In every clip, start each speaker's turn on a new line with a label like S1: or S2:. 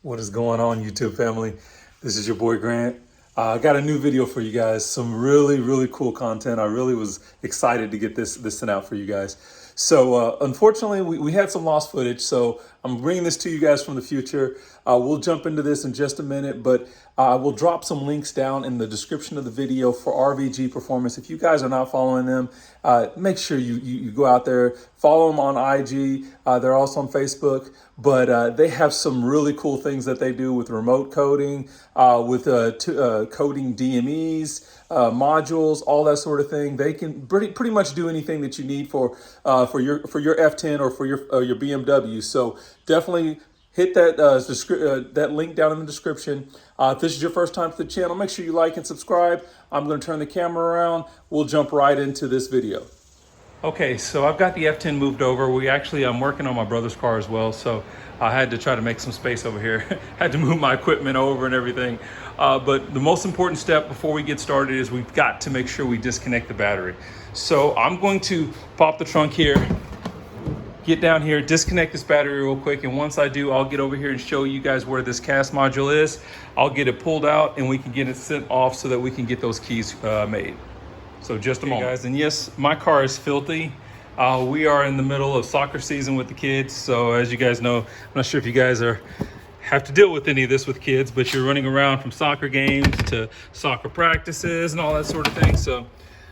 S1: What is going on, YouTube family? This is your boy Grant. I got a new video for you guys. Some really cool content. I really was excited to get this sent out for you guys. So unfortunately, we had some lost footage. So I'm bringing this to you guys from the future. We'll jump into this in just a minute, but I will drop some links down in the description of the video for RVG Performance. If you guys are not following them, make sure you go out there, follow them on IG. They're also on Facebook, but they have some really cool things that they do with remote coding, with coding DMEs, modules, all that sort of thing. They can pretty much do anything that you need for your F10 or for your BMW. So definitely hit that that link down in the description. If this is your first time to the channel, make sure you like and subscribe. I'm going to turn the camera around. We'll jump right into this video. Okay, so I've got the F10 moved over. I'm working on my brother's car as well, so I had to try to make some space over here. Had to move my equipment over and everything. But the most important step before we get started is we've got to make sure we disconnect the battery. So I'm going to pop the trunk here, get down here, disconnect this battery real quick, and once I do, I'll get over here and show you guys where this cast module is. I'll get it pulled out and we can get it sent off so that we can get those keys made. So just a moment, guys. And yes, my car is filthy. We are in the middle of soccer season with the kids. So as you guys know, I'm not sure if you guys have to deal with any of this with kids, but you're running around from soccer games to soccer practices and all that sort of thing. So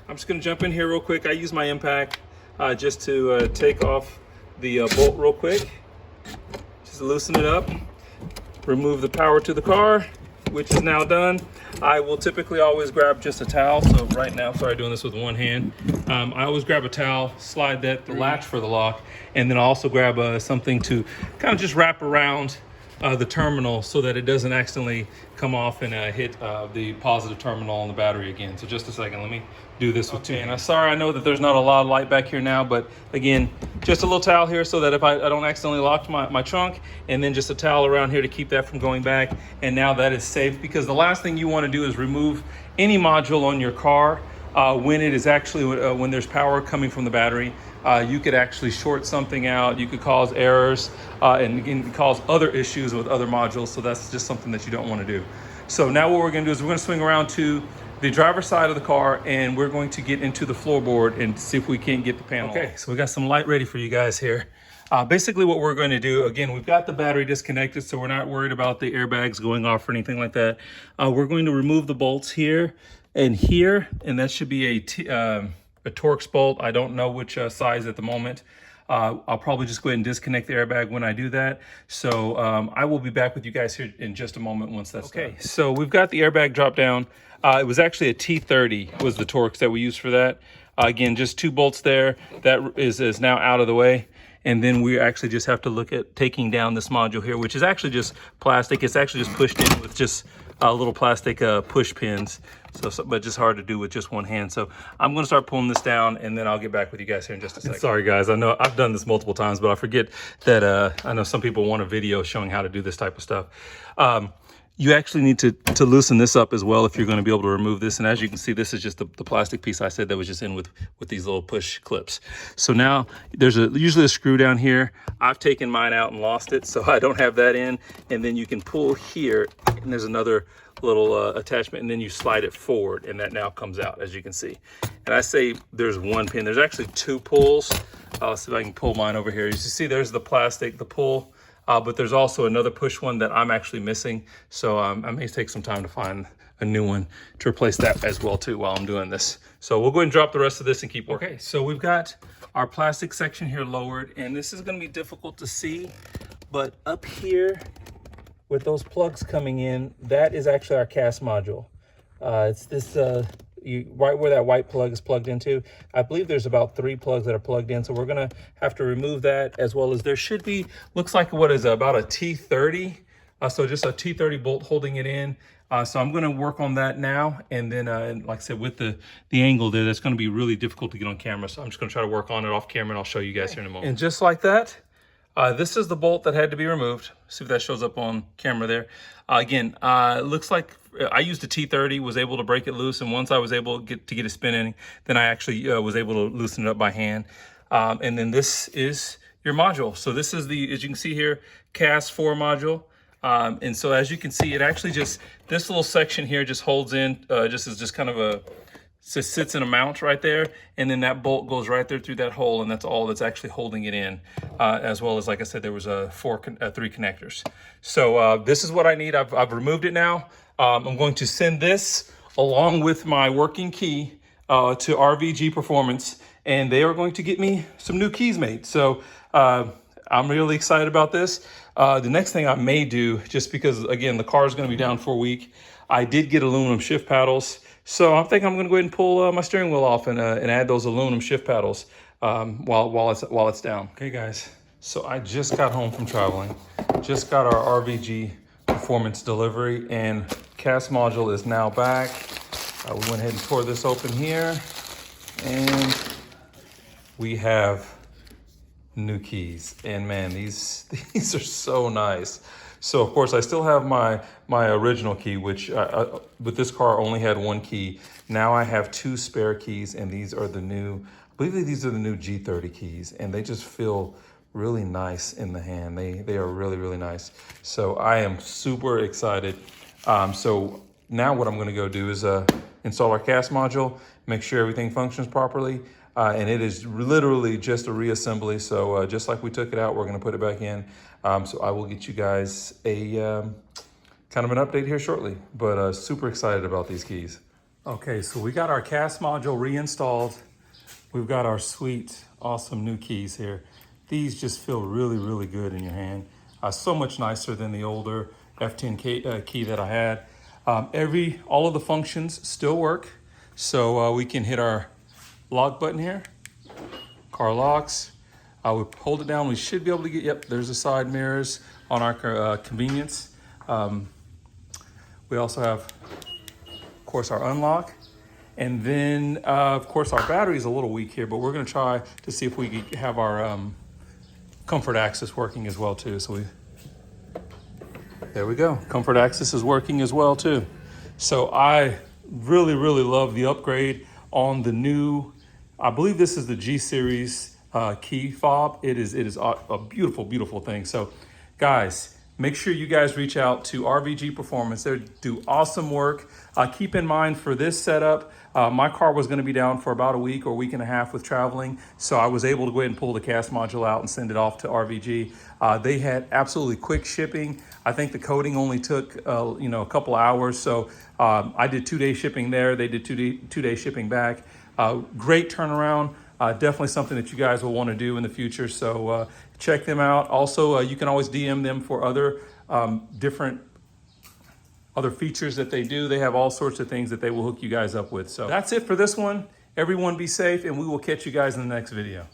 S1: I'm just gonna jump in here real quick. I use my impact just to take off the bolt real quick. Just loosen it up, remove the power to the car, which is now done. I will typically always grab just a towel. So right now, sorry, doing this with one hand. I always grab a towel, slide that the latch for the lock, and then I also grab something to kind of just wrap around the terminal so that it doesn't accidentally come off and hit the positive terminal on the battery again. So just a second, let me do this with two. And I'm sorry, I know that there's not a lot of light back here now, but again, just a little towel here so that if I don't accidentally lock my trunk, and then just a towel around here to keep that from going back. And now that is safe, because the last thing you want to do is remove any module on your car when it is actually, when there's power coming from the battery. You could actually short something out, you could cause errors, and cause other issues with other modules. So that's just something that you don't want to do. So now what we're going to do is we're going to swing around to the driver's side of the car, and we're going to get into the floorboard and see if we can't get the panel. Okay, so we got some light ready for you guys here. Basically what we're going to do, again, we've got the battery disconnected, so we're not worried about the airbags going off or anything like that. We're going to remove the bolts here, and that should be a Torx bolt. I don't know which size at the moment. I'll probably just go ahead and disconnect the airbag when I do that. So I will be back with you guys here in just a moment once that's done. Okay, so we've got the airbag drop down. It was actually a T30 was the Torx that we used for that. Again, just two bolts there. That is now out of the way. And then we actually just have to look at taking down this module here, which is actually just plastic. It's actually just pushed in with just little plastic push pins. So, but just hard to do with just one hand. So I'm going to start pulling this down, and then I'll get back with you guys here in just a second. Sorry guys, I know I've done this multiple times, but I forget that I know some people want a video showing how to do this type of stuff. You actually need to loosen this up as well if you're going to be able to remove this. And as you can see, this is just the plastic piece I said that was just in with these little push clips. So now there's usually a screw down here. I've taken mine out and lost it, so I don't have that in. And then you can pull here, and there's another little attachment, and then you slide it forward, and that now comes out, as you can see. And I say there's one pin. There's actually two pulls. I'll see if I can pull mine over here. You see there's the plastic, the pull. But there's also another push one that I'm actually missing. So I may take some time to find a new one to replace that as well too while I'm doing this. So we'll go ahead and drop the rest of this and keep working. Okay, so we've got our plastic section here lowered, and this is gonna be difficult to see, but up here with those plugs coming in, that is actually our cast module. It's this, right where that white plug is plugged into. I believe there's about 3 plugs that are plugged in, so we're gonna have to remove that, as well as there should be, looks like what is about a T30, so just a T30 bolt holding it in. So I'm gonna work on that now, and then like I said, with the angle there, that's gonna be really difficult to get on camera, so I'm just gonna try to work on it off camera, and I'll show you guys here in a moment. And just like that, this is the bolt that had to be removed. See if that shows up on camera there. Again, it looks like I used a T30, was able to break it loose, and once I was able to get it spinning, then I actually was able to loosen it up by hand. And then this is your module. So this is the, as you can see here, CAS 4 module. And so as you can see, it actually just, this little section here just holds in, just kind of a, just sits in a mount right there, and then that bolt goes right there through that hole, and that's all that's actually holding it in, as well as, like I said, there was three connectors. So this is what I need. I've removed it now. I'm going to send this along with my working key to RVG Performance, and they are going to get me some new keys made. So I'm really excited about this. The next thing I may do, just because, again, the car is going to be down for a week, I did get aluminum shift paddles. So I think I'm going to go ahead and pull my steering wheel off and add those aluminum shift paddles while it's down. Okay, guys. So I just got home from traveling. Just got our RVG Performance delivery, and cast module is now back. We went ahead and tore this open here, and we have new keys. And man, these are so nice. So of course I still have my original key, which with this car only had one key. Now I have two spare keys, and these are the new, I believe these are the new G30 keys, and they just feel really nice in the hand. They are really, really nice. So I am super excited. So now what I'm going to go do is install our cast module, make sure everything functions properly. And it is literally just a reassembly. So just like we took it out, we're going to put it back in. So I will get you guys a kind of an update here shortly, but super excited about these keys. Okay, so we got our cast module reinstalled. We've got our sweet, awesome new keys here. These just feel really, really good in your hand. So much nicer than the older F10 key that I had. All of the functions still work. So we can hit our lock button here, car locks. We hold it down, we should be able to get, yep, there's the side mirrors on our convenience. We also have, of course, our unlock. And then, of course, our battery is a little weak here, but we're gonna try to see if we can have our comfort access working as well too. So there we go. Comfort access is working as well too. So I really, really love the upgrade on the new, I believe this is the G series Key Fob. It is a beautiful, beautiful thing. So guys, make sure you guys reach out to RVG Performance. They do awesome work. Keep in mind for this setup, my car was going to be down for about a week or week and a half with traveling. So I was able to go ahead and pull the cast module out and send it off to RVG. They had absolutely quick shipping. I think the coating only took a couple hours. So I did 2-day shipping there. They did two-day shipping back. Great turnaround. Definitely something that you guys will want to do in the future. So check them out. Also, you can always DM them for other different other features that they do. They have all sorts of things that they will hook you guys up with. So that's it for this one. Everyone be safe, and we will catch you guys in the next video.